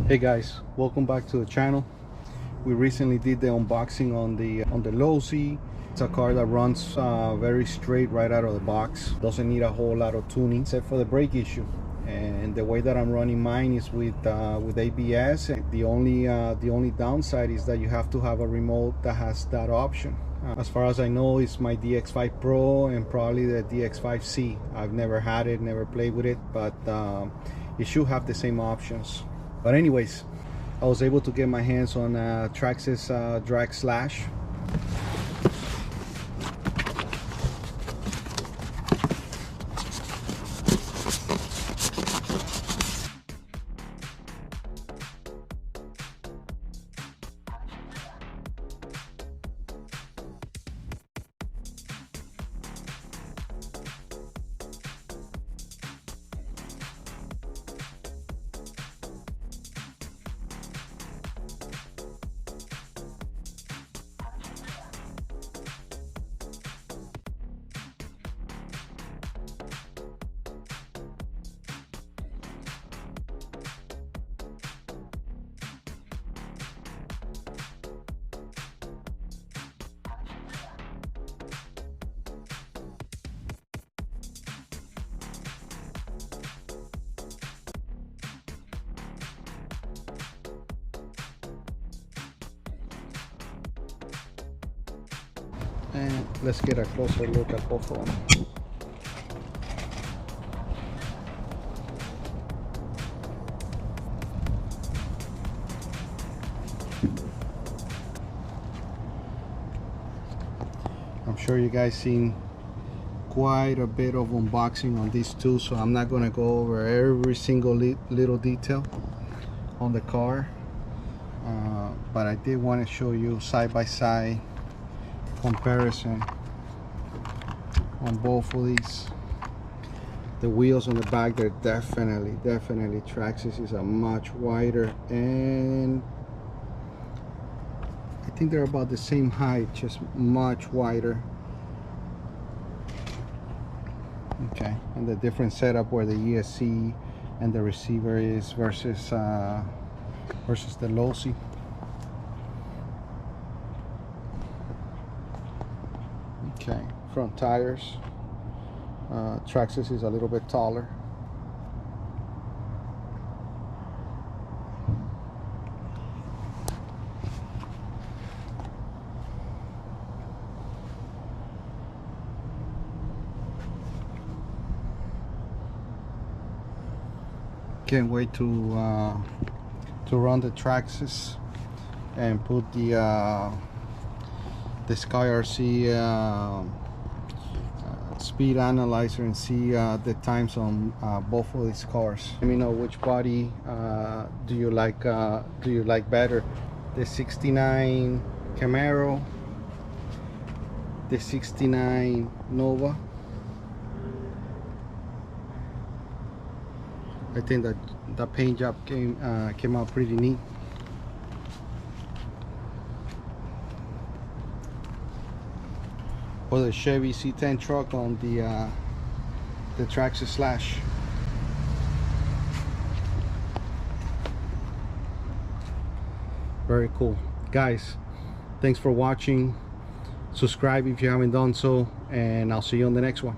Hey guys, welcome back to the channel. We recently did the unboxing on the Losi. It's a car that runs very straight right out of the box. Doesn't need a whole lot of tuning except for the brake issue. And the way that I'm running mine is with ABS. The only downside is that you have to have a remote that has that option. As far as I know, it's my DX5 Pro and probably the DX5C. I've never had it, never played with it, but it should have the same options. But anyways, I was able to get my hands on Traxxas Drag Slash. And let's get a closer look at both of them. I'm sure you guys seen quite a bit of unboxing on these two, so I'm not gonna go over every single little detail on the car, but I did want to show you side-by-side comparison on both of these. The wheels on the back, they're definitely Traxxas is a much wider, and I think they're about the same height, just much wider. Okay, and the different setup where the ESC and the receiver is versus the Losi. Okay, front tires. Traxxas is a little bit taller. Can't wait to run the Traxxas and put the SkyRC speed analyzer and see the times on both of these cars. Let me know which body do you like better, the 69 Camaro, the 69 Nova. I think that the paint job came out pretty neat. Or the Chevy C10 truck on the Traxxas Slash. Very cool, guys. Thanks for watching. Subscribe if you haven't done so, and I'll see you on the next one.